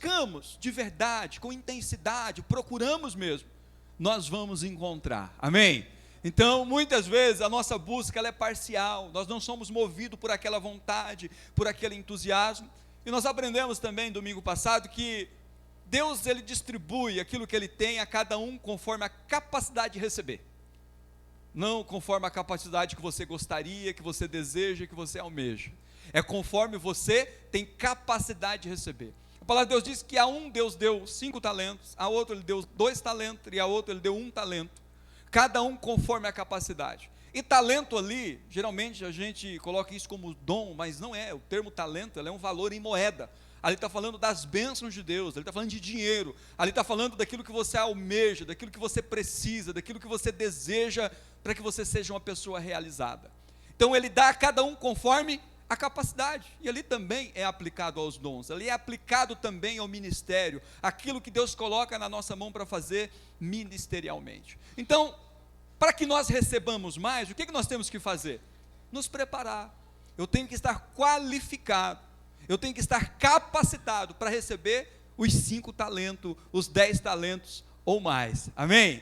buscamos de verdade, com intensidade, procuramos mesmo, nós vamos encontrar, amém? Então, muitas vezes, a nossa busca ela é parcial, nós não somos movidos por aquela vontade, por aquele entusiasmo, e nós aprendemos também, domingo passado, que Deus, ele distribui aquilo que ele tem a cada um conforme a capacidade de receber, não conforme a capacidade que você gostaria, que você deseja, que você almeja, é conforme você tem capacidade de receber. A palavra de Deus diz que a um Deus deu 5 talentos, a outro ele deu 2 talentos, e a outro ele deu 1 talento, cada um conforme a capacidade. E talento ali, geralmente a gente coloca isso como dom, mas não é, o termo talento ele é um valor em moeda. Ali está falando das bênçãos de Deus, ali está falando de dinheiro, ali está falando daquilo que você almeja, daquilo que você precisa, daquilo que você deseja, para que você seja uma pessoa realizada. Então ele dá a cada um conforme a capacidade, e ali também é aplicado aos dons, ali é aplicado também ao ministério, aquilo que Deus coloca na nossa mão para fazer ministerialmente. Então, para que nós recebamos mais, o que nós temos que fazer? Nos preparar. Eu tenho que estar qualificado, eu tenho que estar capacitado para receber os 5 talentos, os 10 talentos ou mais, amém?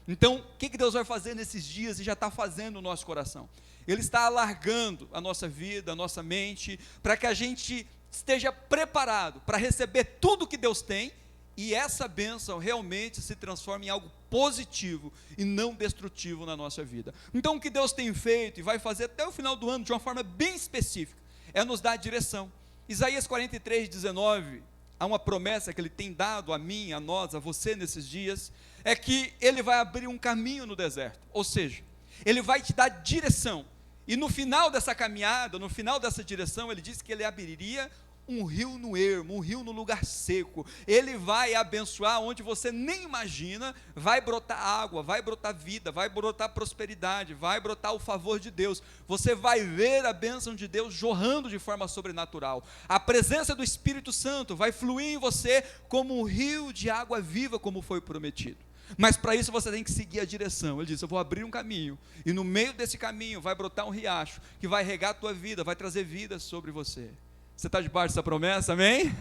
Então, o que Deus vai fazer nesses dias e já está fazendo no nosso coração? Ele está alargando a nossa vida, a nossa mente, para que a gente esteja preparado para receber tudo que Deus tem, e essa bênção realmente se transforma em algo positivo e não destrutivo na nossa vida. Então o que Deus tem feito e vai fazer até o final do ano, de uma forma bem específica, é nos dar direção. Isaías 43:19, há uma promessa que Ele tem dado a mim, a nós, a você nesses dias, é que Ele vai abrir um caminho no deserto, ou seja, Ele vai te dar direção, e no final dessa caminhada, no final dessa direção, Ele disse que Ele abriria um rio no ermo, um rio no lugar seco. Ele vai abençoar onde você nem imagina, vai brotar água, vai brotar vida, vai brotar prosperidade, vai brotar o favor de Deus. Você vai ver a bênção de Deus jorrando de forma sobrenatural. A presença do Espírito Santo vai fluir em você como um rio de água viva, como foi prometido. Mas para isso você tem que seguir a direção. Ele diz: eu vou abrir um caminho, e no meio desse caminho vai brotar um riacho, que vai regar a tua vida, vai trazer vida sobre você. Você está debaixo dessa promessa, amém?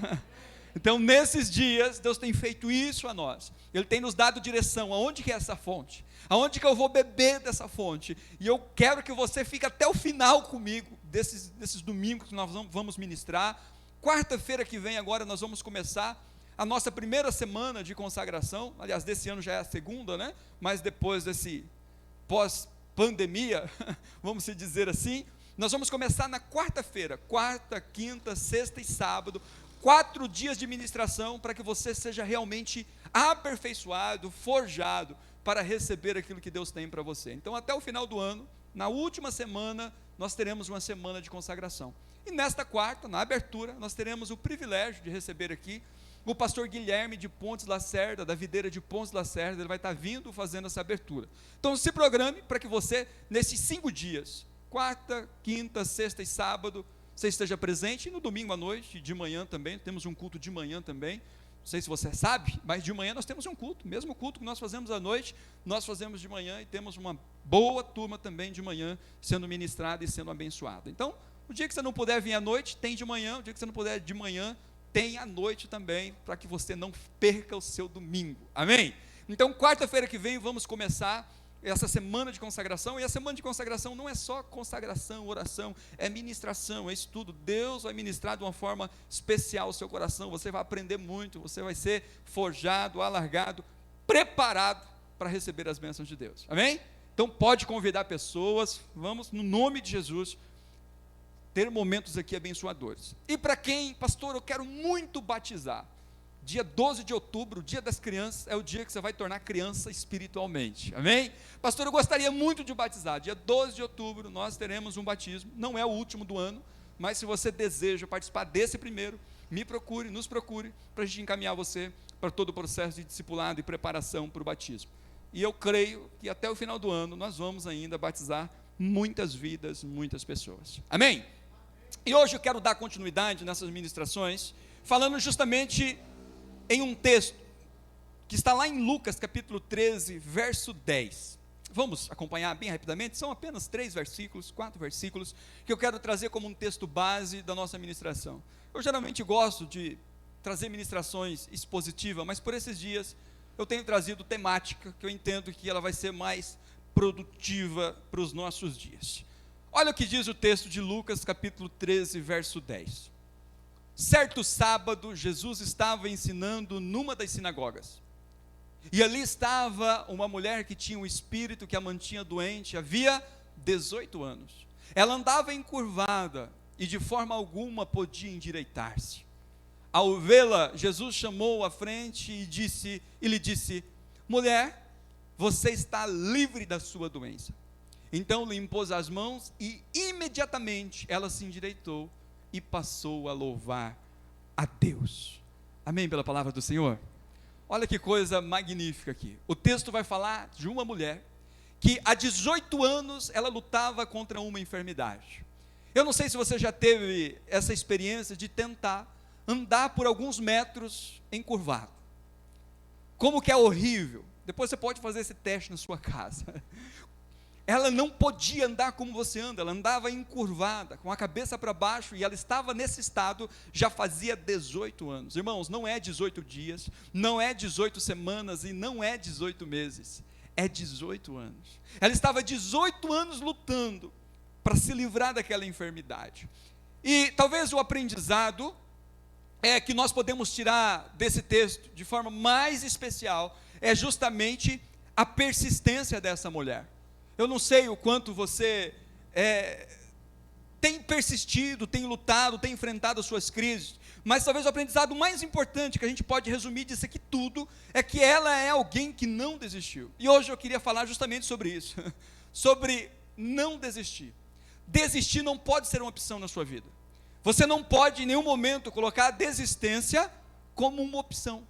Então nesses dias, Deus tem feito isso a nós, Ele tem nos dado direção, aonde que é essa fonte, aonde que eu vou beber dessa fonte, e eu quero que você fique até o final comigo, desses domingos que nós vamos ministrar. Quarta-feira que vem agora nós vamos começar a nossa primeira semana de consagração, aliás desse ano já é a segunda, né? Mas depois desse pós-pandemia, vamos se dizer assim, nós vamos começar na quarta-feira, quarta, quinta, sexta e sábado, 4 dias de ministração, para que você seja realmente aperfeiçoado, forjado, para receber aquilo que Deus tem para você. Então até o final do ano, na última semana, nós teremos uma semana de consagração, e nesta quarta, na abertura, nós teremos o privilégio de receber aqui o pastor Guilherme de Pontes Lacerda, da videira de Pontes Lacerda. Ele vai estar vindo fazendo essa abertura. Então se programe para que você, nesses 5 dias, quarta, quinta, sexta e sábado, você esteja presente, e no domingo à noite, de manhã também, temos um culto de manhã também, não sei se você sabe, mas de manhã nós temos um culto, mesmo culto que nós fazemos à noite, nós fazemos de manhã, e temos uma boa turma também de manhã, sendo ministrada e sendo abençoada. Então, o dia que você não puder vir à noite, tem de manhã, o dia que você não puder de manhã, tem à noite também, para que você não perca o seu domingo, amém? Então, quarta-feira que vem, vamos começar essa semana de consagração, e a semana de consagração não é só consagração, oração, é ministração, é estudo. Deus vai ministrar de uma forma especial o seu coração, você vai aprender muito, você vai ser forjado, alargado, preparado para receber as bênçãos de Deus, amém? Então pode convidar pessoas, vamos no nome de Jesus, ter momentos aqui abençoadores. E para quem, pastor, eu quero muito batizar, dia 12 de outubro, o dia das crianças, é o dia que você vai tornar criança espiritualmente, amém? Pastor, eu gostaria muito de batizar, dia 12 de outubro nós teremos um batismo, não é o último do ano, mas se você deseja participar desse primeiro, me procure, nos procure, para a gente encaminhar você para todo o processo de discipulado e preparação para o batismo. E eu creio que até o final do ano nós vamos ainda batizar muitas vidas, muitas pessoas, amém? E hoje eu quero dar continuidade nessas ministrações, falando justamente em um texto que está lá em Lucas capítulo 13, verso 10. Vamos acompanhar bem rapidamente, são apenas 3 versículos, 4 versículos, que eu quero trazer como um texto base da nossa ministração. Eu geralmente gosto de trazer ministrações expositivas, mas por esses dias eu tenho trazido temática, que eu entendo que ela vai ser mais produtiva para os nossos dias. Olha o que diz o texto de Lucas, capítulo 13, verso 10. Certo sábado, Jesus estava ensinando numa das sinagogas, e ali estava uma mulher que tinha um espírito que a mantinha doente, havia 18 anos. Ela andava encurvada, e de forma alguma podia endireitar-se. Ao vê-la, Jesus chamou à frente e lhe disse: mulher, você está livre da sua doença. Então lhe impôs as mãos e imediatamente ela se endireitou e passou a louvar a Deus. Amém pela palavra do Senhor? Olha que coisa magnífica aqui. O texto vai falar de uma mulher que há 18 anos ela lutava contra uma enfermidade. Eu não sei se você já teve essa experiência de tentar andar por alguns metros encurvado. Como que é horrível. Depois você pode fazer esse teste na sua casa. Ela não podia andar como você anda, ela andava encurvada, com a cabeça para baixo, e ela estava nesse estado já fazia 18 anos. Irmãos, não é 18 dias, não é 18 semanas e não é 18 meses, é 18 anos. Ela estava 18 anos lutando para se livrar daquela enfermidade. E talvez o aprendizado que nós podemos tirar desse texto, de forma mais especial, é justamente a persistência dessa mulher. Eu não sei o quanto você tem persistido, tem lutado, tem enfrentado as suas crises, mas talvez o aprendizado mais importante que a gente pode resumir disso aqui tudo, é que ela é alguém que não desistiu. E hoje eu queria falar justamente sobre isso, sobre não desistir. Desistir não pode ser uma opção na sua vida. Você não pode em nenhum momento colocar a desistência como uma opção.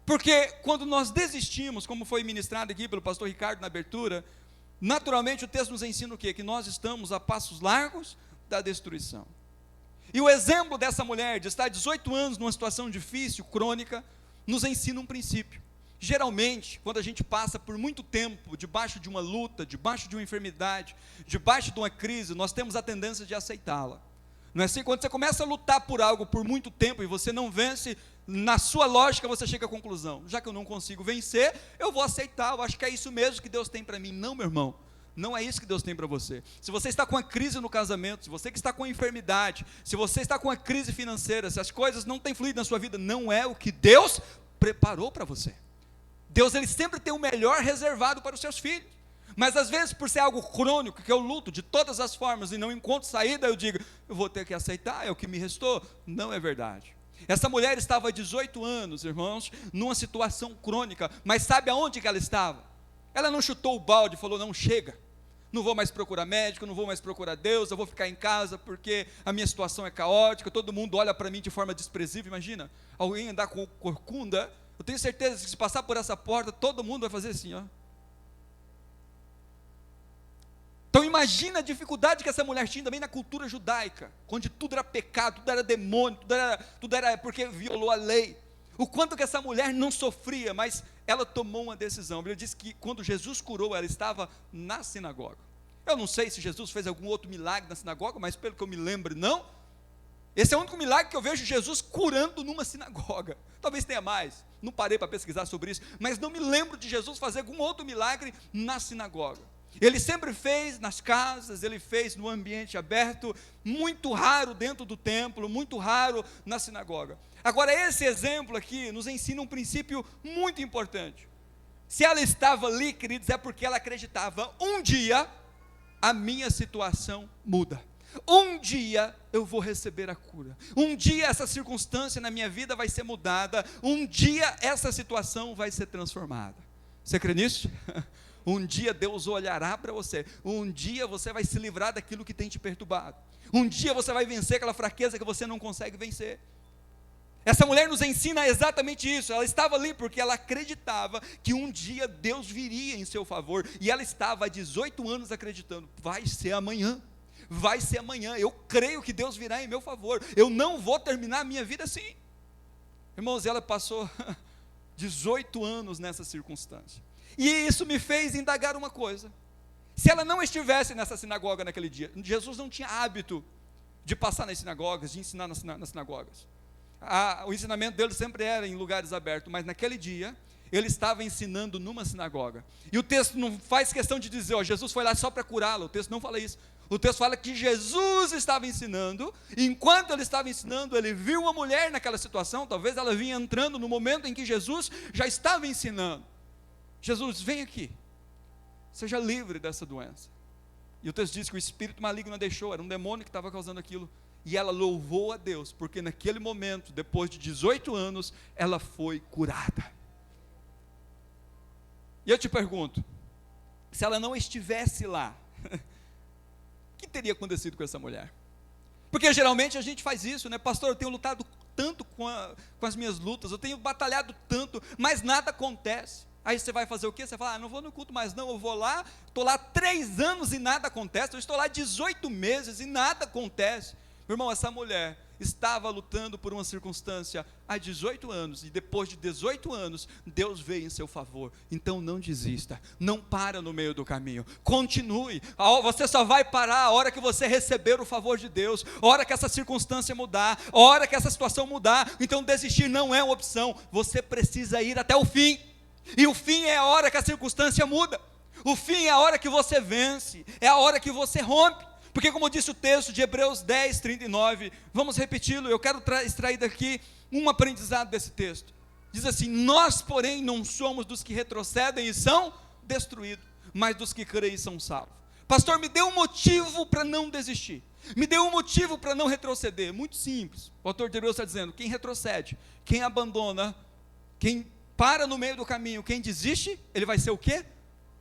Porque quando nós desistimos, como foi ministrado aqui pelo pastor Ricardo na abertura, naturalmente o texto nos ensina o quê? Que nós estamos a passos largos da destruição. E o exemplo dessa mulher, de estar 18 anos numa situação difícil, crônica, nos ensina um princípio. Geralmente, quando a gente passa por muito tempo debaixo de uma luta, debaixo de uma enfermidade, debaixo de uma crise, nós temos a tendência de aceitá-la. Não é assim? Quando você começa a lutar por algo por muito tempo e você não vence, na sua lógica você chega à conclusão: já que eu não consigo vencer, eu vou aceitar, eu acho que é isso mesmo que Deus tem para mim. Não, meu irmão, não é isso que Deus tem para você. Se você está com uma crise no casamento, se você que está com uma enfermidade, se você está com uma crise financeira, se as coisas não têm fluído na sua vida, não é o que Deus preparou para você. Deus, ele sempre tem o melhor reservado para os seus filhos. Mas às vezes, por ser algo crônico, que eu luto de todas as formas e não encontro saída, eu digo: eu vou ter que aceitar, é o que me restou. Não é verdade. Essa mulher estava há 18 anos, irmãos, numa situação crônica, mas sabe aonde que ela estava? Ela não chutou o balde e falou: não, chega, não vou mais procurar médico, não vou mais procurar Deus, eu vou ficar em casa porque a minha situação é caótica, todo mundo olha para mim de forma desprezível. Imagina, alguém andar com corcunda, eu tenho certeza que se passar por essa porta, todo mundo vai fazer assim, ó. Então imagina a dificuldade que essa mulher tinha também na cultura judaica, onde tudo era pecado, tudo era demônio, tudo era porque violou a lei. O quanto que essa mulher não sofria, mas ela tomou uma decisão. A Bíblia diz que quando Jesus curou, ela estava na sinagoga. Eu não sei se Jesus fez algum outro milagre na sinagoga, mas pelo que eu me lembro, não. Esse é o único milagre que eu vejo Jesus curando numa sinagoga. Talvez tenha mais, não parei para pesquisar sobre isso, mas não me lembro de Jesus fazer algum outro milagre na sinagoga. Ele sempre fez nas casas, ele fez no ambiente aberto, muito raro dentro do templo, muito raro na sinagoga. Agora, esse exemplo aqui nos ensina um princípio muito importante. Se ela estava ali, queridos, é porque ela acreditava: um dia a minha situação muda. Um dia eu vou receber a cura. Um dia essa circunstância na minha vida vai ser mudada. Um dia essa situação vai ser transformada. Você crê nisso? Um dia Deus olhará para você. Um dia você vai se livrar daquilo que tem te perturbado. Um dia você vai vencer aquela fraqueza que você não consegue vencer. Essa mulher nos ensina exatamente isso. Ela estava ali porque ela acreditava que um dia Deus viria em seu favor. E ela estava há 18 anos acreditando: vai ser amanhã. Vai ser amanhã. Eu creio que Deus virá em meu favor. Eu não vou terminar a minha vida assim. Irmãos, ela passou 18 anos nessa circunstância. E isso me fez indagar uma coisa: se ela não estivesse nessa sinagoga naquele dia, Jesus não tinha hábito de passar nas sinagogas, de ensinar nas sinagogas. O ensinamento dele sempre era em lugares abertos, mas naquele dia, ele estava ensinando numa sinagoga. E o texto não faz questão de dizer, Jesus foi lá só para curá-lo. O texto não fala isso. O texto fala que Jesus estava ensinando, e enquanto ele estava ensinando, ele viu uma mulher naquela situação, talvez ela vinha entrando no momento em que Jesus já estava ensinando. Jesus, vem aqui, seja livre dessa doença. E o texto diz que o espírito maligno a deixou, era um demônio que estava causando aquilo. E ela louvou a Deus, porque naquele momento, depois de 18 anos, ela foi curada. E eu te pergunto, se ela não estivesse lá, o que teria acontecido com essa mulher? Porque geralmente a gente faz isso, né? Pastor, eu tenho lutado tanto com as minhas lutas, eu tenho batalhado tanto, mas nada acontece. Aí você vai fazer o quê? Você fala, não vou no culto mais não, eu vou lá, estou lá 3 anos e nada acontece, eu estou lá 18 meses e nada acontece. Meu irmão, essa mulher estava lutando por uma circunstância há 18 anos, e depois de 18 anos, Deus veio em seu favor. Então não desista, não para no meio do caminho, continue. Você só vai parar a hora que você receber o favor de Deus, a hora que essa circunstância mudar, a hora que essa situação mudar. Então desistir não é uma opção, você precisa ir até o fim, e o fim é a hora que a circunstância muda, o fim é a hora que você vence, é a hora que você rompe. Porque como disse o texto de Hebreus 10, 39, vamos repeti-lo, eu quero extrair daqui um aprendizado desse texto. Diz assim, nós porém não somos dos que retrocedem e são destruídos, mas dos que creem e são salvos. Pastor, me dê um motivo para não desistir, me dê um motivo para não retroceder. Muito simples, o autor de Hebreus está dizendo, quem retrocede, quem abandona, quem para no meio do caminho, quem desiste, ele vai ser o quê?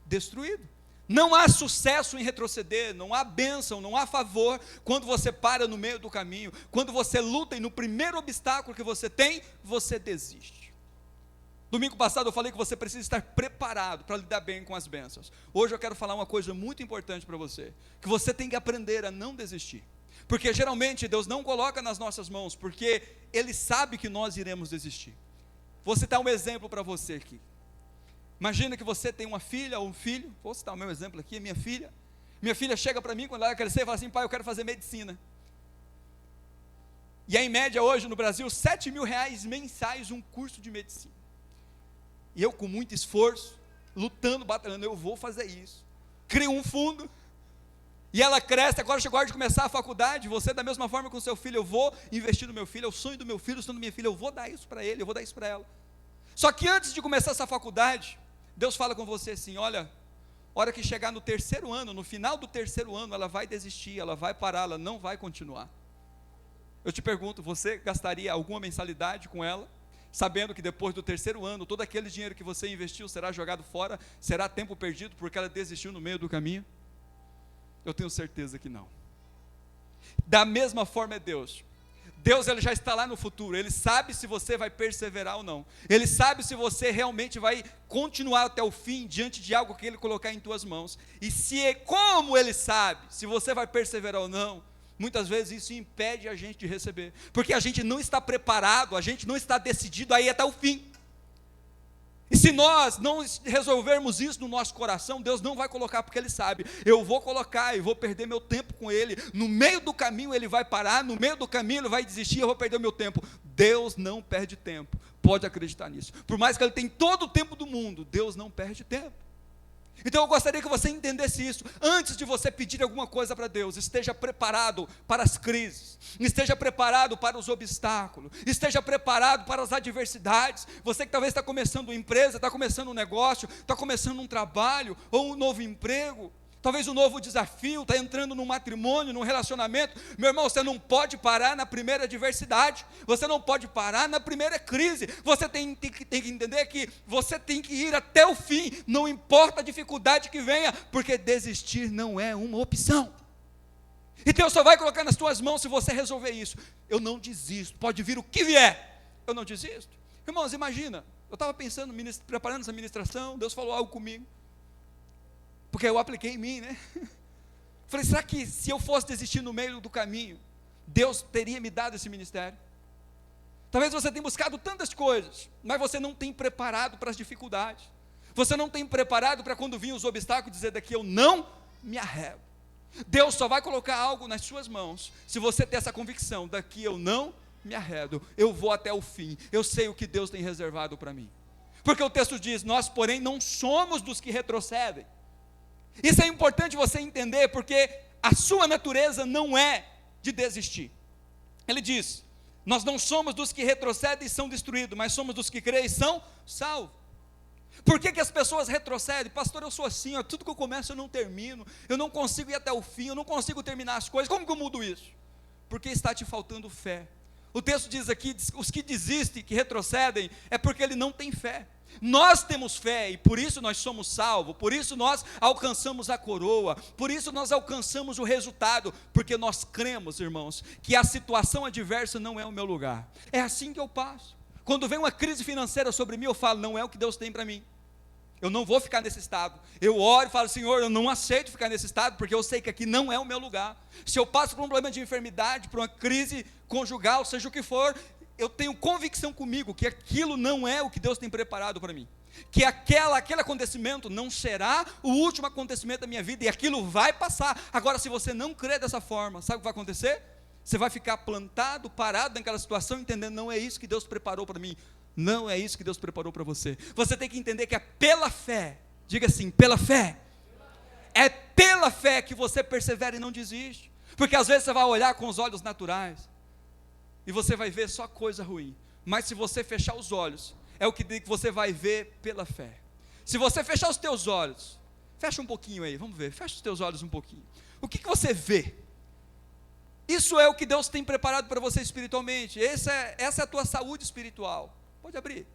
Destruído. Não há sucesso em retroceder, não há bênção, não há favor quando você para no meio do caminho, quando você luta e no primeiro obstáculo que você tem, você desiste. Domingo passado eu falei que você precisa estar preparado para lidar bem com as bênçãos. Hoje eu quero falar uma coisa muito importante para você, que você tem que aprender a não desistir, porque geralmente Deus não coloca nas nossas mãos, porque Ele sabe que nós iremos desistir. Vou citar um exemplo para você aqui. Imagina que você tem uma filha ou um filho, vou citar o meu exemplo aqui, minha filha chega para mim quando ela crescer e fala assim, pai, eu quero fazer medicina. E é em média hoje no Brasil, R$7.000 mensais um curso de medicina. E eu com muito esforço, lutando, batalhando, eu vou fazer isso. Crio um fundo, e ela cresce, agora chegou a hora de começar a faculdade, você da mesma forma com o seu filho, eu vou investir no meu filho, é o sonho do meu filho, o sonho da minha filha, eu vou dar isso para ele, eu vou dar isso para ela. Só que antes de começar essa faculdade, Deus fala com você assim, olha, hora que chegar no 3º ano, no final do 3º ano, ela vai desistir, ela vai parar, ela não vai continuar. Eu te pergunto, você gastaria alguma mensalidade com ela, sabendo que depois do 3º ano, todo aquele dinheiro que você investiu será jogado fora, será tempo perdido, porque ela desistiu no meio do caminho? Eu tenho certeza que não. Da mesma forma é Deus. Deus, ele já está lá no futuro, Ele sabe se você vai perseverar ou não, Ele sabe se você realmente vai continuar até o fim, diante de algo que Ele colocar em tuas mãos, e como Ele sabe, se você vai perseverar ou não, muitas vezes isso impede a gente de receber, porque a gente não está preparado, a gente não está decidido a ir até o fim. E se nós não resolvermos isso no nosso coração, Deus não vai colocar, porque Ele sabe, eu vou colocar e vou perder meu tempo com Ele, no meio do caminho Ele vai parar, no meio do caminho Ele vai desistir, eu vou perder o meu tempo. Deus não perde tempo, pode acreditar nisso, por mais que Ele tenha todo o tempo do mundo, Deus não perde tempo. Então eu gostaria que você entendesse isso, antes de você pedir alguma coisa para Deus, esteja preparado para as crises, esteja preparado para os obstáculos, esteja preparado para as adversidades. Você que talvez está começando uma empresa, está começando um negócio, está começando um trabalho, ou um novo emprego, talvez um novo desafio, está entrando num matrimônio, num relacionamento, meu irmão, você não pode parar na primeira adversidade, você não pode parar na primeira crise, você tem que entender que você tem que ir até o fim, não importa a dificuldade que venha, porque desistir não é uma opção, e Deus só vai colocar nas tuas mãos se você resolver isso. Eu não desisto, pode vir o que vier, eu não desisto. Irmãos, imagina, eu estava pensando, preparando essa ministração, Deus falou algo comigo, porque eu apliquei em mim, né? Falei, será que se eu fosse desistir no meio do caminho, Deus teria me dado esse ministério? Talvez você tenha buscado tantas coisas, mas você não tem preparado para as dificuldades, você não tem preparado para quando vir os obstáculos, dizer daqui eu não me arrego. Deus só vai colocar algo nas suas mãos, se você ter essa convicção, daqui eu não me arredo, eu vou até o fim, eu sei o que Deus tem reservado para mim. Porque o texto diz, nós porém não somos dos que retrocedem. Isso é importante você entender, porque a sua natureza não é de desistir. Ele diz, nós não somos dos que retrocedem e são destruídos, mas somos dos que creem e são salvos. Por que as pessoas retrocedem? Pastor, eu sou assim, ó, tudo que eu começo eu não termino, eu não consigo ir até o fim, eu não consigo terminar as coisas, como que eu mudo isso? Porque está te faltando fé. O texto diz aqui, os que desistem, que retrocedem, é porque ele não tem fé. Nós temos fé e por isso nós somos salvos, por isso nós alcançamos a coroa, por isso nós alcançamos o resultado, porque nós cremos, irmãos, que a situação adversa não é o meu lugar. É assim que eu passo. Quando vem uma crise financeira sobre mim, eu falo, não é o que Deus tem para mim. Eu não vou ficar nesse estado. Eu oro e falo, Senhor, eu não aceito ficar nesse estado, porque eu sei que aqui não é o meu lugar. Se eu passo por um problema de enfermidade, por uma crise conjugal, seja o que for, eu tenho convicção comigo que aquilo não é o que Deus tem preparado para mim. Que aquele acontecimento não será o último acontecimento da minha vida, e aquilo vai passar. Agora, se você não crê dessa forma, sabe o que vai acontecer? Você vai ficar plantado, parado naquela situação, entendendo, não é isso que Deus preparou para mim. Não é isso que Deus preparou para você. Você tem que entender que é pela fé, diga assim, pela fé. É pela fé que você persevera e não desiste. Porque às vezes você vai olhar com os olhos naturais, e você vai ver só coisa ruim. Mas se você fechar os olhos, é o que você vai ver pela fé. Se você fechar os teus olhos, fecha um pouquinho aí, vamos ver, fecha os teus olhos um pouquinho. O que você vê? Isso é o que Deus tem preparado para você espiritualmente. Essa é a tua saúde espiritual. Pode abrir.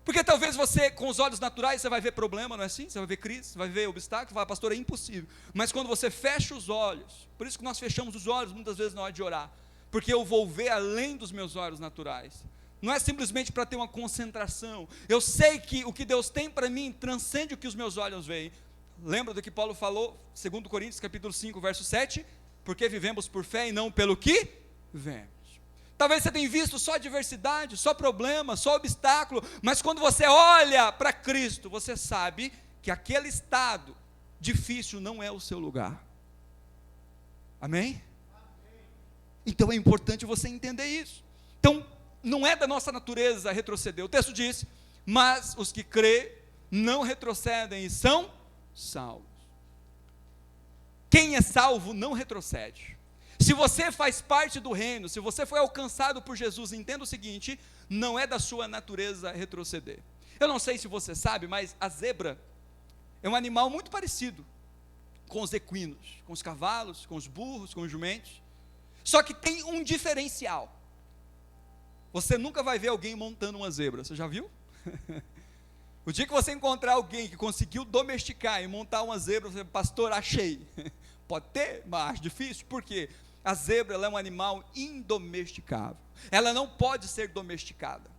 Porque talvez você, com os olhos naturais, você vai ver problema, não é assim? Você vai ver crise, você vai ver obstáculo, vai, pastor, é impossível. Mas quando você fecha os olhos, por isso que nós fechamos os olhos muitas vezes na hora de orar, porque eu vou ver além dos meus olhos naturais. Não é simplesmente para ter uma concentração. Eu sei que o que Deus tem para mim transcende o que os meus olhos veem. Lembra do que Paulo falou, 2 Coríntios capítulo 5, verso 7? Porque vivemos por fé e não pelo que vemos. Talvez você tenha visto só adversidade, só problema, só obstáculo, mas quando você olha para Cristo, você sabe que aquele estado difícil não é o seu lugar. Amém? Então é importante você entender isso. Então, não é da nossa natureza retroceder. O texto diz, mas os que crêem não retrocedem e são salvos. Quem é salvo não retrocede. Se você faz parte do reino, se você foi alcançado por Jesus, entenda o seguinte, não é da sua natureza retroceder. Eu não sei se você sabe, mas a zebra é um animal muito parecido com os equinos, com os cavalos, com os burros, com os jumentos. Só que tem um diferencial. Você nunca vai ver alguém montando uma zebra, você já viu? O dia que você encontrar alguém que conseguiu domesticar e montar uma zebra, você, pastor, achei. Pode ter, mas acho difícil, por quê? A zebra ela é um animal indomesticável, ela não pode ser domesticada,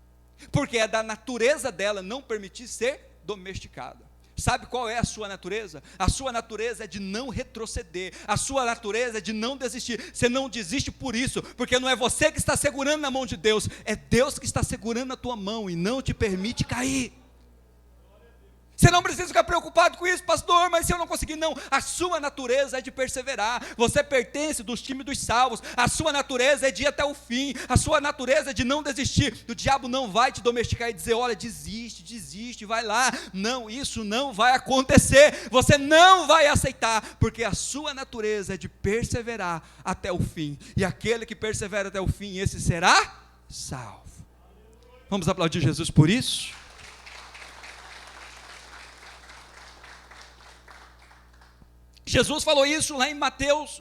porque é da natureza dela não permitir ser domesticada. Sabe qual é a sua natureza? A sua natureza é de não retroceder, a sua natureza é de não desistir. Você não desiste por isso, porque não é você que está segurando na mão de Deus, é Deus que está segurando na tua mão e não te permite cair. Você não precisa ficar preocupado com isso, pastor, mas se eu não conseguir, não. A sua natureza é de perseverar. Você pertence dos times dos salvos. A sua natureza é de ir até o fim. A sua natureza é de não desistir. O diabo não vai te domesticar e dizer, olha, desiste, vai lá. Não, isso não vai acontecer. Você não vai aceitar, porque a sua natureza é de perseverar até o fim. E aquele que persevera até o fim, esse será salvo. Vamos aplaudir Jesus por isso? Jesus falou isso lá em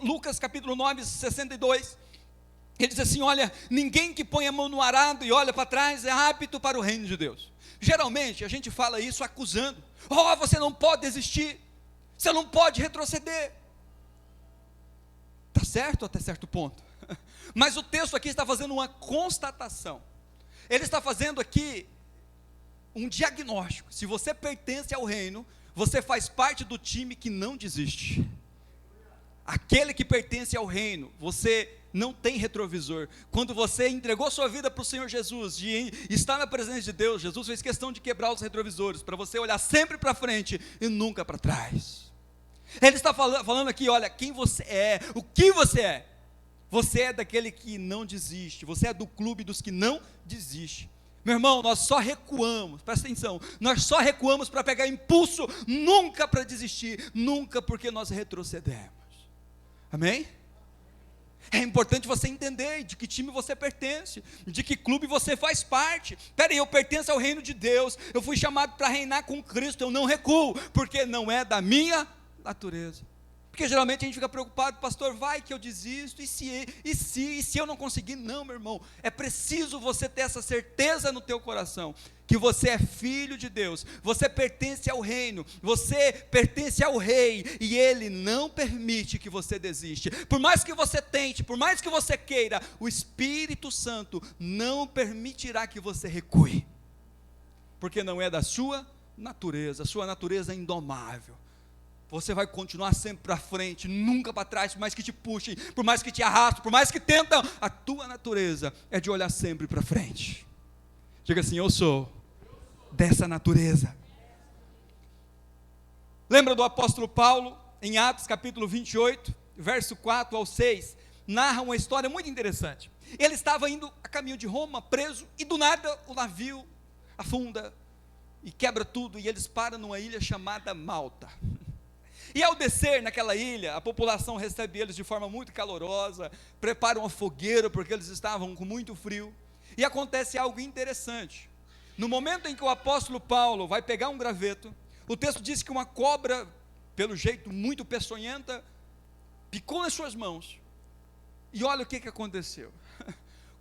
Lucas capítulo 9, 62, ele diz assim, olha, ninguém que põe a mão no arado e olha para trás é apto para o reino de Deus. Geralmente a gente fala isso acusando, você não pode desistir, você não pode retroceder, está certo até certo ponto, mas o texto aqui está fazendo uma constatação, ele está fazendo aqui um diagnóstico. Se você pertence ao reino, você faz parte do time que não desiste. Aquele que pertence ao reino, você não tem retrovisor. Quando você entregou sua vida para o Senhor Jesus e está na presença de Deus, Jesus fez questão de quebrar os retrovisores, para você olhar sempre para frente e nunca para trás. Ele está falando aqui, olha, quem você é, o que você é. Você é daquele que não desiste, você é do clube dos que não desiste. Meu irmão, nós só recuamos, presta atenção, nós só recuamos para pegar impulso, nunca para desistir, nunca porque nós retrocedemos. Amém? É importante você entender de que time você pertence, de que clube você faz parte. Espera aí, eu pertenço ao reino de Deus, eu fui chamado para reinar com Cristo, eu não recuo, porque não é da minha natureza. Porque geralmente a gente fica preocupado, pastor, vai que eu desisto, e se eu não conseguir? Não, meu irmão, é preciso você ter essa certeza no teu coração, que você é filho de Deus, você pertence ao reino, você pertence ao rei, e ele não permite que você desista. Por mais que você tente, por mais que você queira, o Espírito Santo não permitirá que você recue, porque não é da sua natureza, a sua natureza é indomável. Você vai continuar sempre para frente, nunca para trás, por mais que te puxem, por mais que te arrastem, por mais que tentam, a tua natureza é de olhar sempre para frente. Diga assim, eu sou dessa natureza. Lembra do apóstolo Paulo, em Atos capítulo 28, verso 4 ao 6, narra uma história muito interessante. Ele estava indo a caminho de Roma, preso, e do nada o navio afunda, e quebra tudo, e eles param numa ilha chamada Malta. E ao descer naquela ilha, a população recebe eles de forma muito calorosa, prepara uma fogueira, porque eles estavam com muito frio, e acontece algo interessante. No momento em que o apóstolo Paulo vai pegar um graveto, o texto diz que uma cobra, pelo jeito muito peçonhenta, picou nas suas mãos, e olha o que aconteceu.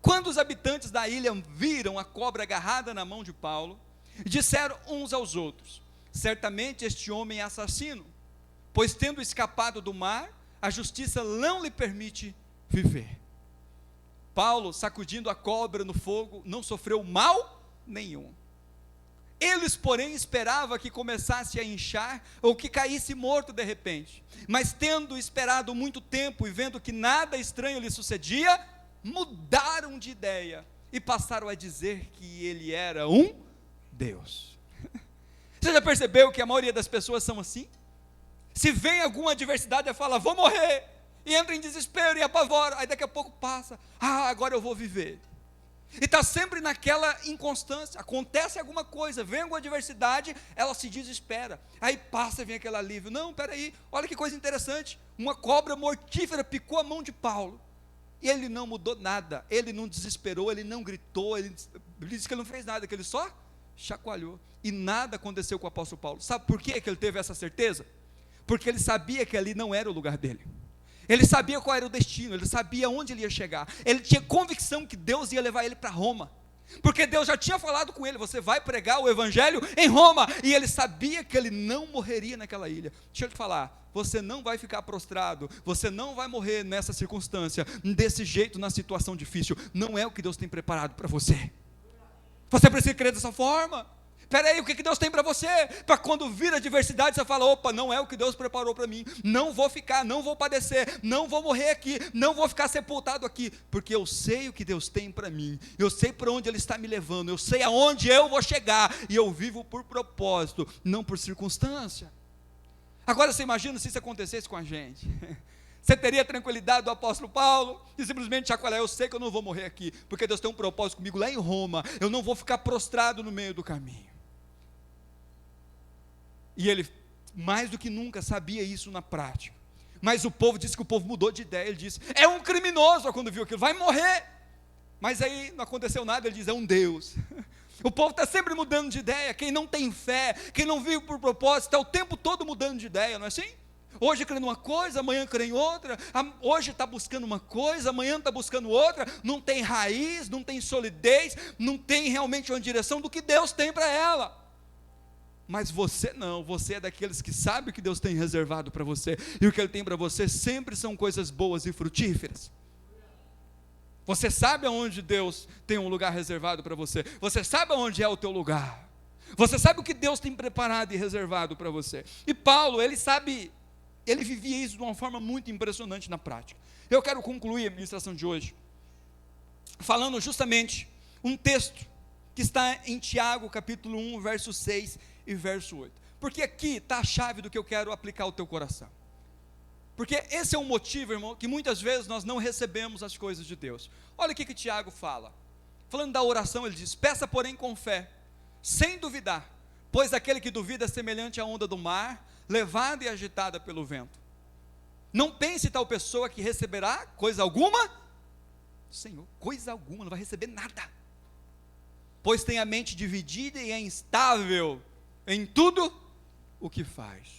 Quando os habitantes da ilha viram a cobra agarrada na mão de Paulo, disseram uns aos outros, certamente este homem é assassino, pois tendo escapado do mar, a justiça não lhe permite viver. Paulo, sacudindo a cobra no fogo, não sofreu mal nenhum. Eles, porém, esperavam que começasse a inchar, ou que caísse morto de repente. Mas tendo esperado muito tempo, e vendo que nada estranho lhe sucedia, mudaram de ideia, e passaram a dizer que ele era um Deus. Você já percebeu que a maioria das pessoas são assim? Se vem alguma adversidade, ela fala, vou morrer, e entra em desespero e apavora, aí daqui a pouco passa, agora eu vou viver, e está sempre naquela inconstância, acontece alguma coisa, vem alguma adversidade, ela se desespera, aí passa e vem aquele alívio, não, peraí, olha que coisa interessante, uma cobra mortífera picou a mão de Paulo, e ele não mudou nada, ele não desesperou, ele não gritou, ele disse que ele não fez nada, que ele só chacoalhou, e nada aconteceu com o apóstolo Paulo. Sabe por que ele teve essa certeza? Porque ele sabia que ali não era o lugar dele, ele sabia qual era o destino, ele sabia onde ele ia chegar, ele tinha convicção que Deus ia levar ele para Roma, porque Deus já tinha falado com ele, você vai pregar o evangelho em Roma, e ele sabia que ele não morreria naquela ilha. Deixa eu te falar, você não vai ficar prostrado, você não vai morrer nessa circunstância, desse jeito, na situação difícil, não é o que Deus tem preparado para você, você precisa crer dessa forma. Espera aí, o que Deus tem para você? Para quando vir a adversidade, você fala, opa, não é o que Deus preparou para mim, não vou ficar, não vou padecer, não vou morrer aqui, não vou ficar sepultado aqui, porque eu sei o que Deus tem para mim, eu sei para onde Ele está me levando, eu sei aonde eu vou chegar, e eu vivo por propósito, não por circunstância. Agora você imagina se isso acontecesse com a gente, você teria a tranquilidade do apóstolo Paulo, e simplesmente chacoalhar, eu sei que eu não vou morrer aqui, porque Deus tem um propósito comigo lá em Roma, eu não vou ficar prostrado no meio do caminho. E ele, mais do que nunca, sabia isso na prática. Mas o povo disse que o povo mudou de ideia. Ele disse, é um criminoso, quando viu aquilo, vai morrer. Mas aí não aconteceu nada, ele diz, é um Deus. O povo está sempre mudando de ideia. Quem não tem fé, quem não vive por propósito, está o tempo todo mudando de ideia, não é assim? Hoje crê numa coisa, amanhã crê em outra. Hoje está buscando uma coisa, amanhã está buscando outra. Não tem raiz, não tem solidez, não tem realmente uma direção do que Deus tem para ela. Mas você não, você é daqueles que sabe o que Deus tem reservado para você, e o que Ele tem para você sempre são coisas boas e frutíferas. Você sabe aonde Deus tem um lugar reservado para você, você sabe aonde é o teu lugar, você sabe o que Deus tem preparado e reservado para você. E Paulo, ele vivia isso de uma forma muito impressionante na prática. Eu quero concluir a ministração de hoje falando justamente um texto que está em Tiago capítulo 1, verso 6 e verso 8, porque aqui está a chave do que eu quero aplicar ao teu coração. Porque esse é um motivo, irmão, que muitas vezes nós não recebemos as coisas de Deus. Olha o que Tiago fala. Falando da oração, ele diz: peça porém com fé, sem duvidar, pois aquele que duvida é semelhante à onda do mar, levada e agitada pelo vento. Não pense tal pessoa que receberá coisa alguma, Senhor, coisa alguma, não vai receber nada, pois tem a mente dividida e é instável em tudo o que faz.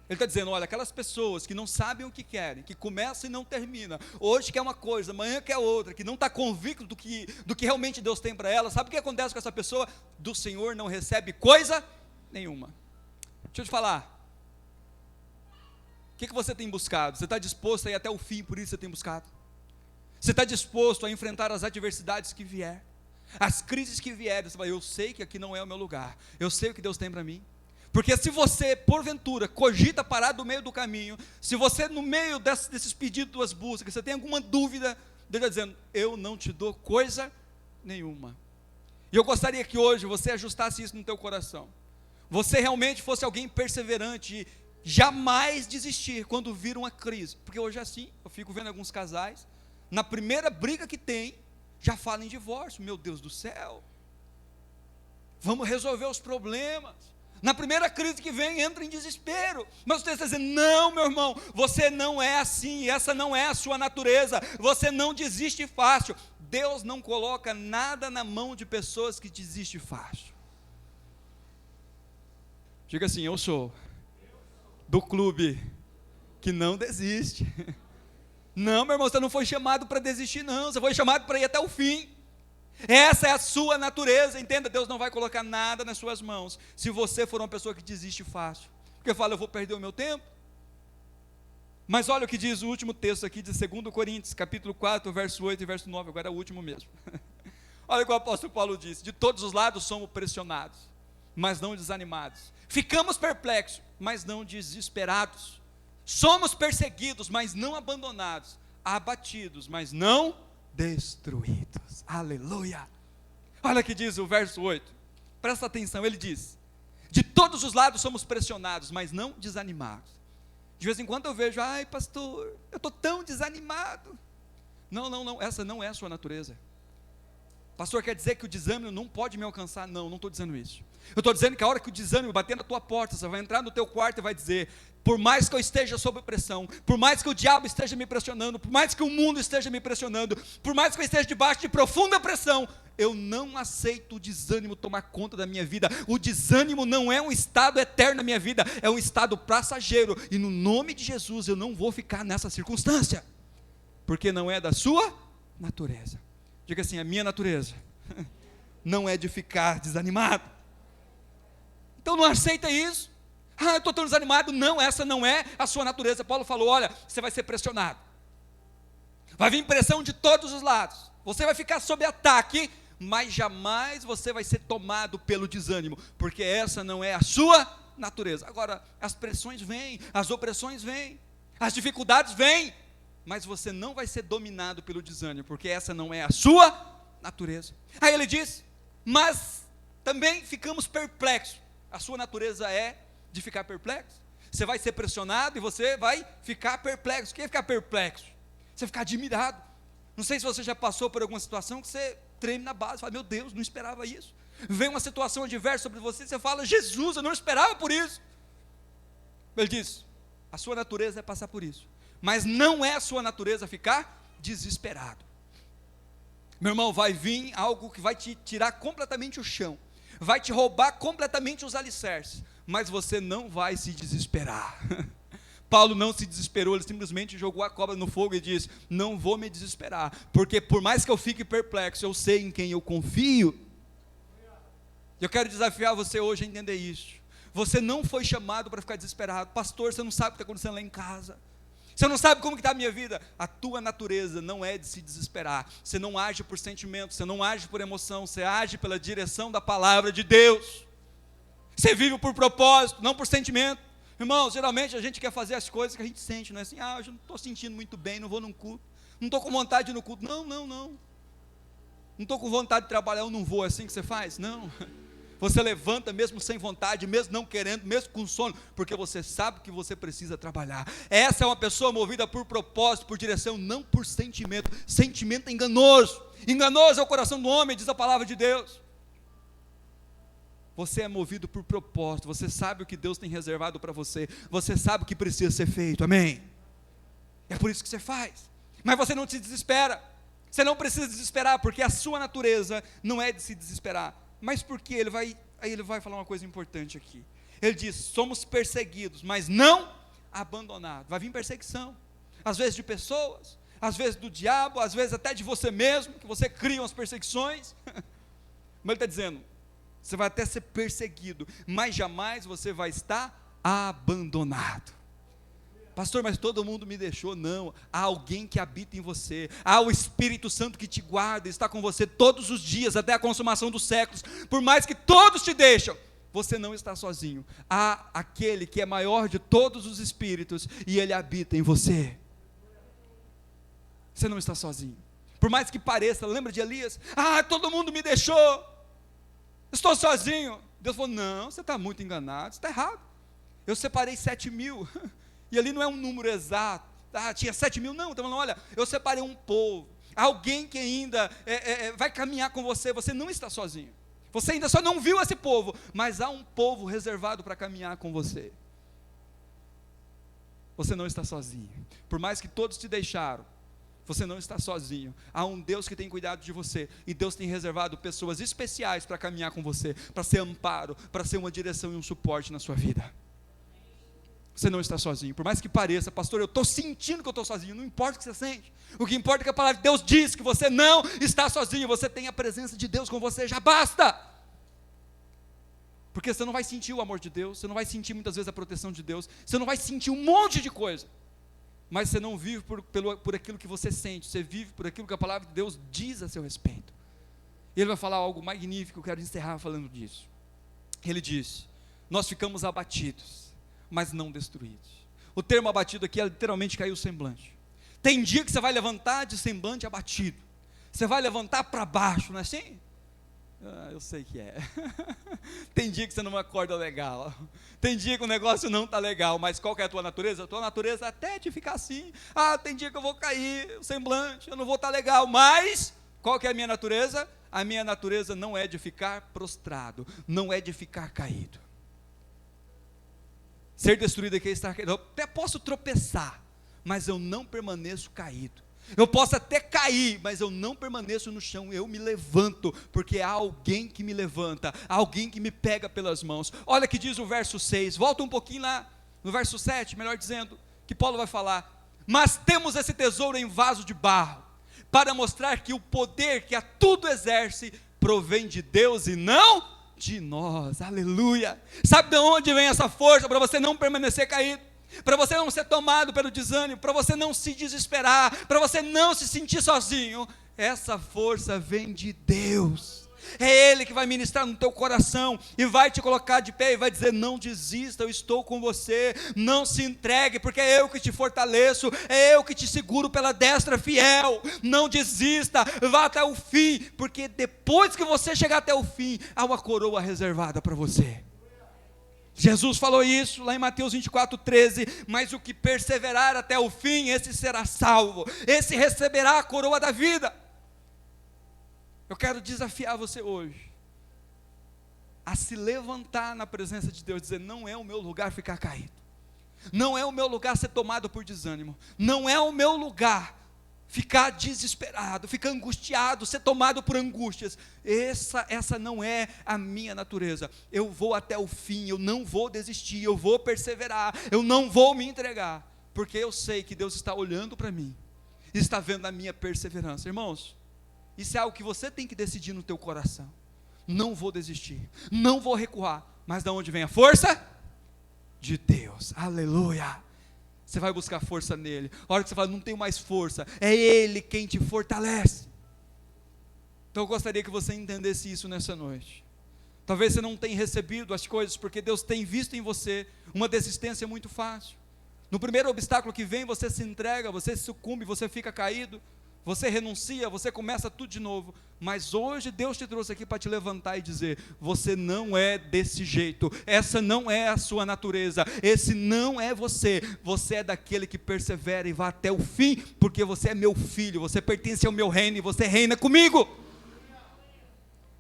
Ele está dizendo: olha, aquelas pessoas que não sabem o que querem, que começam e não terminam, hoje quer uma coisa, amanhã quer outra, que não está convicto do que realmente Deus tem para ela, sabe o que acontece com essa pessoa? Do Senhor não recebe coisa nenhuma. Deixa eu te falar, o que você tem buscado? Você está disposto a ir até o fim, por isso você tem buscado? Você está disposto a enfrentar as adversidades que vier, as crises que vierem? Você vai: eu sei que aqui não é o meu lugar, eu sei o que Deus tem para mim. Porque se você, porventura, cogita parar do meio do caminho, se você no meio desses pedidos, das buscas, você tem alguma dúvida, Deus está dizendo: eu não te dou coisa nenhuma. E eu gostaria que hoje você ajustasse isso no teu coração, você realmente fosse alguém perseverante, e jamais desistir quando vir uma crise. Porque hoje é assim, eu fico vendo alguns casais, na primeira briga que tem, já falam em divórcio. Meu Deus do céu, vamos resolver os problemas. Na primeira crise que vem, entra em desespero. Mas você está dizendo: não, meu irmão, você não é assim, essa não é a sua natureza, você não desiste fácil. Deus não coloca nada na mão de pessoas que desistem fácil. Diga assim: eu sou do clube que não desiste. Não, meu irmão, você não foi chamado para desistir, não, você foi chamado para ir até o fim. Essa é a sua natureza, entenda. Deus não vai colocar nada nas suas mãos se você for uma pessoa que desiste fácil, porque fala: eu vou perder o meu tempo. Mas olha o que diz o último texto aqui de 2 Coríntios, capítulo 4, verso 8 e verso 9, agora é o último mesmo. Olha o que o apóstolo Paulo disse: de todos os lados somos pressionados, mas não desanimados, ficamos perplexos, mas não desesperados, somos perseguidos, mas não abandonados, abatidos, mas não destruídos. Aleluia. Olha o que diz o verso 8, presta atenção. Ele diz: de todos os lados somos pressionados, mas não desanimados. De vez em quando eu vejo: ai pastor, eu estou tão desanimado. Não, essa não é a sua natureza. Pastor, quer dizer que o desânimo não pode me alcançar? Não estou dizendo isso. Eu estou dizendo que a hora que o desânimo bater na tua porta, você vai entrar no teu quarto e vai dizer: por mais que eu esteja sob pressão, por mais que o diabo esteja me pressionando, por mais que o mundo esteja me pressionando, por mais que eu esteja debaixo de profunda pressão, eu não aceito o desânimo tomar conta da minha vida. O desânimo não é um estado eterno na minha vida, é um estado passageiro, e no nome de Jesus eu não vou ficar nessa circunstância, porque não é da sua natureza. Diga assim: a minha natureza não é de ficar desanimado. Então não aceita isso. Ah, eu estou tão desanimado. Não, essa não é a sua natureza. Paulo falou: olha, você vai ser pressionado, vai vir pressão de todos os lados, você vai ficar sob ataque, mas jamais você vai ser tomado pelo desânimo, porque essa não é a sua natureza. Agora, as pressões vêm, as opressões vêm, as dificuldades vêm, mas você não vai ser dominado pelo desânimo, porque essa não é a sua natureza. Aí ele diz: mas também ficamos perplexos. A sua natureza é de ficar perplexo. Você vai ser pressionado e você vai ficar perplexo. O que é ficar perplexo? Você ficar admirado. Não sei se você já passou por alguma situação que você treme na base, fala: meu Deus, não esperava isso. Vem uma situação adversa sobre você, você fala: Jesus, eu não esperava por isso. Ele diz: a sua natureza é passar por isso, mas não é a sua natureza ficar desesperado. Meu irmão, vai vir algo que vai te tirar completamente o chão, vai te roubar completamente os alicerces, mas você não vai se desesperar. Paulo não se desesperou, ele simplesmente jogou a cobra no fogo e disse: não vou me desesperar, porque por mais que eu fique perplexo, eu sei em quem eu confio. Eu quero desafiar você hoje a entender isso. Você não foi chamado para ficar desesperado. Pastor, você não sabe o que está acontecendo lá em casa, você não sabe como está a minha vida. A tua natureza não é de se desesperar. Você não age por sentimento, você não age por emoção, você age pela direção da palavra de Deus. Você vive por propósito, não por sentimento. Irmãos, geralmente a gente quer fazer as coisas que a gente sente, não é assim: ah, eu não estou sentindo muito bem, não vou num culto, não estou com vontade de ir no culto. Não estou com vontade de trabalhar, eu não vou. É assim que você faz? Não. Você levanta mesmo sem vontade, mesmo não querendo, mesmo com sono, porque você sabe que você precisa trabalhar. Essa é uma pessoa movida por propósito, por direção, não por sentimento. Sentimento é enganoso. Enganoso é o coração do homem, diz a palavra de Deus. Você é movido por propósito, você sabe o que Deus tem reservado para você, você sabe o que precisa ser feito, amém? É por isso que você faz, mas você não se desespera, você não precisa desesperar, porque a sua natureza não é de se desesperar. Mas por que? Aí ele vai falar uma coisa importante aqui. Ele diz: somos perseguidos, mas não abandonados. Vai vir perseguição, às vezes de pessoas, às vezes do diabo, às vezes até de você mesmo, que você cria umas perseguições. Mas ele está dizendo: você vai até ser perseguido, mas jamais você vai estar abandonado. Pastor, mas todo mundo me deixou. Não, há alguém que habita em você, há o Espírito Santo que te guarda, está com você todos os dias, até a consumação dos séculos. Por mais que todos te deixam, você não está sozinho. Há aquele que é maior de todos os espíritos, e ele habita em você. Você não está sozinho, por mais que pareça. Lembra de Elias? Todo mundo me deixou, estou sozinho. Deus falou: não, você está muito enganado, você está errado. Eu separei 7.000, e ali não é um número exato, tinha 7.000, não, então olha, eu separei um povo, alguém que ainda vai caminhar com você. Você não está sozinho, você ainda só não viu esse povo, mas há um povo reservado para caminhar com você. Você não está sozinho, por mais que todos te deixaram, você não está sozinho. Há um Deus que tem cuidado de você, e Deus tem reservado pessoas especiais para caminhar com você, para ser amparo, para ser uma direção e um suporte na sua vida. Você não está sozinho, por mais que pareça: pastor, eu estou sentindo que eu estou sozinho. Não importa o que você sente, o que importa é que a palavra de Deus diz que você não está sozinho, você tem a presença de Deus com você, já basta. Porque você não vai sentir o amor de Deus, você não vai sentir muitas vezes a proteção de Deus, você não vai sentir um monte de coisa, mas você não vive por aquilo que você sente, você vive por aquilo que a palavra de Deus diz a seu respeito. E ele vai falar algo magnífico, eu quero encerrar falando disso. Ele diz: nós ficamos abatidos, mas não destruídos. O termo abatido aqui é literalmente cair o semblante. Tem dia que você vai levantar de semblante abatido, você vai levantar para baixo, não é assim? Eu sei que é. Tem dia que você não acorda legal, tem dia que o negócio não está legal, mas qual que é a tua natureza? A tua natureza é até de ficar assim. Tem dia que eu vou cair o semblante, eu não vou estar legal, mas qual que é a minha natureza? A minha natureza não é de ficar prostrado, não é de ficar caído. Ser destruído aqui é estar caído. Eu até posso tropeçar, mas eu não permaneço caído. Eu posso até cair, mas eu não permaneço no chão, eu me levanto, porque há alguém que me levanta, há alguém que me pega pelas mãos. Olha que diz o verso 6, volta um pouquinho lá, no verso 7, melhor dizendo, que Paulo vai falar: mas temos esse tesouro em vaso de barro, para mostrar que o poder que a tudo exerce, provém de Deus e não de nós. Aleluia. Sabe de onde vem essa força para você não permanecer caído, para você não ser tomado pelo desânimo, para você não se desesperar, para você não se sentir sozinho? Essa força vem de Deus. É Ele que vai ministrar no teu coração e vai te colocar de pé e vai dizer: não desista, eu estou com você, não se entregue, porque é eu que te fortaleço, é eu que te seguro pela destra fiel. Não desista, vá até o fim, porque depois que você chegar até o fim, há uma coroa reservada para você. Jesus falou isso lá em Mateus 24:13, mas o que perseverar até o fim, esse será salvo, esse receberá a coroa da vida. Eu quero desafiar você hoje a se levantar na presença de Deus, dizer: não é o meu lugar ficar caído, não é o meu lugar ser tomado por desânimo, não é o meu lugar ficar desesperado, ficar angustiado, ser tomado por angústias. Essa não é a minha natureza. Eu vou até o fim, eu não vou desistir, eu vou perseverar, eu não vou me entregar, porque eu sei que Deus está olhando para mim, está vendo a minha perseverança. Irmãos, isso é algo que você tem que decidir no teu coração. Não vou desistir, não vou recuar. Mas de onde vem a força? De Deus. Aleluia. Você vai buscar força nele. A hora que você fala: não tenho mais força, é Ele quem te fortalece. Então eu gostaria que você entendesse isso nessa noite. Talvez você não tenha recebido as coisas porque Deus tem visto em você uma desistência muito fácil. No primeiro obstáculo que vem, você se entrega, você sucumbe, você fica caído. você renuncia, você começa tudo de novo. Mas hoje Deus te trouxe aqui para te levantar e dizer: você não é desse jeito, essa não é a sua natureza, esse não é você. Você é daquele que persevera e vai até o fim, porque você é meu filho, você pertence ao meu reino e você reina comigo.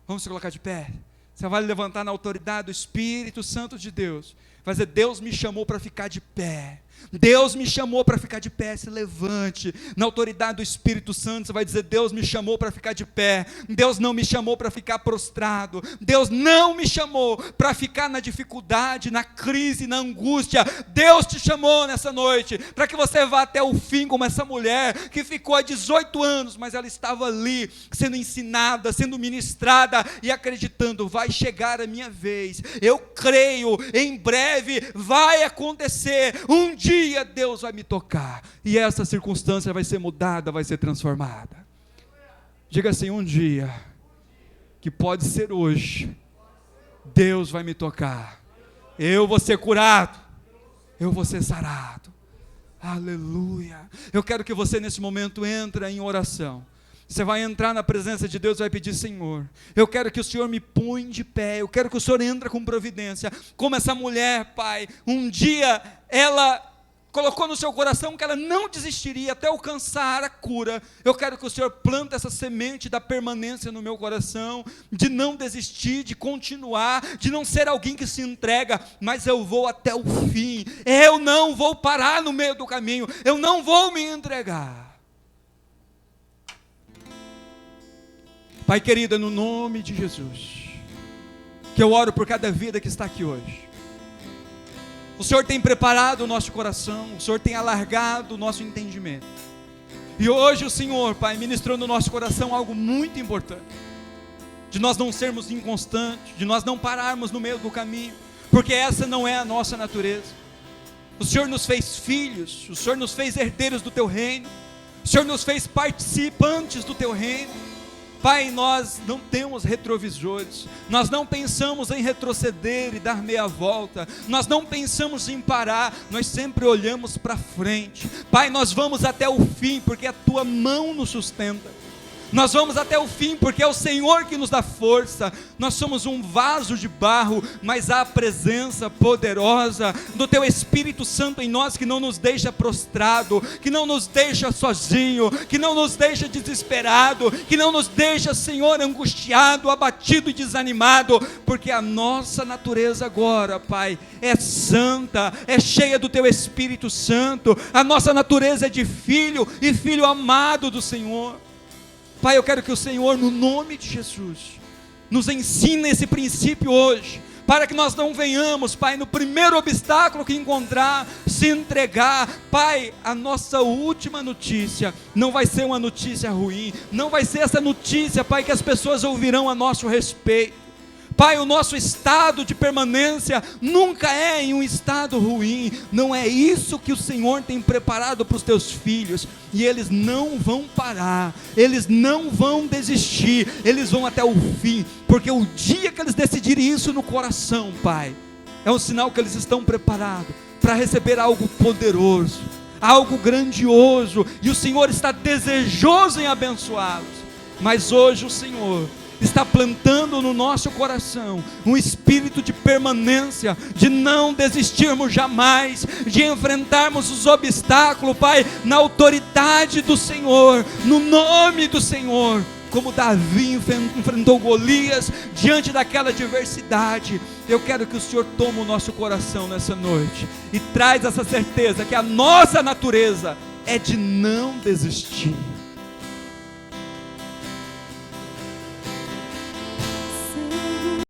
Vamos se colocar de pé. Você vai levantar na autoridade do Espírito Santo de Deus. Vai dizer: Deus me chamou para ficar de pé. Deus me chamou para ficar de pé. Se levante na autoridade do Espírito Santo. Você vai dizer: Deus me chamou para ficar de pé. Deus não me chamou para ficar prostrado. Deus não me chamou para ficar na dificuldade, na crise, na angústia. Deus te chamou nessa noite para que você vá até o fim, como essa mulher que ficou há 18 anos, mas ela estava ali sendo ensinada, sendo ministrada e acreditando: vai chegar a minha vez. Eu creio, em breve vai acontecer. Um dia Deus vai me tocar e essa circunstância vai ser mudada, vai ser transformada. Diga assim: um dia, que pode ser hoje, Deus vai me tocar, eu vou ser curado, eu vou ser sarado. Aleluia. Eu quero que você nesse momento entre em oração. Você vai entrar na presença de Deus e vai pedir: Senhor, eu quero que o Senhor me põe de pé, eu quero que o Senhor entre com providência, como essa mulher, Pai, um dia ela colocou no seu coração que ela não desistiria até alcançar a cura. Eu quero que o Senhor plante essa semente da permanência no meu coração, de não desistir, de continuar, de não ser alguém que se entrega, mas eu vou até o fim, eu não vou parar no meio do caminho, eu não vou me entregar. Pai querido, no nome de Jesus, que eu oro por cada vida que está aqui hoje. O Senhor tem preparado o nosso coração, o Senhor tem alargado o nosso entendimento. E hoje o Senhor, Pai, ministrou no nosso coração algo muito importante, de nós não sermos inconstantes, de nós não pararmos no meio do caminho, porque essa não é a nossa natureza. O Senhor nos fez filhos, o Senhor nos fez herdeiros do Teu reino, o Senhor nos fez participantes do Teu reino. Pai, nós não temos retrovisores, nós não pensamos em retroceder e dar meia volta, nós não pensamos em parar, nós sempre olhamos para frente. Pai, nós vamos até o fim, porque a Tua mão nos sustenta. Nós vamos até o fim, porque é o Senhor que nos dá força. Nós somos um vaso de barro, mas há a presença poderosa do Teu Espírito Santo em nós, que não nos deixa prostrado, que não nos deixa sozinho, que não nos deixa desesperado, que não nos deixa, Senhor, angustiado, abatido e desanimado, porque a nossa natureza agora, Pai, é santa, é cheia do Teu Espírito Santo. A nossa natureza é de filho e filho amado do Senhor. Pai, eu quero que o Senhor, no nome de Jesus, nos ensine esse princípio hoje, para que nós não venhamos, Pai, no primeiro obstáculo que encontrar, se entregar. Pai, a nossa última notícia não vai ser uma notícia ruim, não vai ser essa notícia, Pai, que as pessoas ouvirão a nosso respeito. Pai, o nosso estado de permanência nunca é em um estado ruim. Não é isso que o Senhor tem preparado para os Teus filhos. E eles não vão parar, eles não vão desistir, eles vão até o fim, porque o dia que eles decidirem isso no coração, Pai, é um sinal que eles estão preparados para receber algo poderoso, algo grandioso, e o Senhor está desejoso em abençoá-los. Mas hoje o Senhor está plantando no nosso coração um espírito de permanência, de não desistirmos jamais, de enfrentarmos os obstáculos, Pai, na autoridade do Senhor, no nome do Senhor, como Davi enfrentou Golias diante daquela adversidade. Eu quero que o Senhor tome o nosso coração nessa noite e traz essa certeza que a nossa natureza é de não desistir.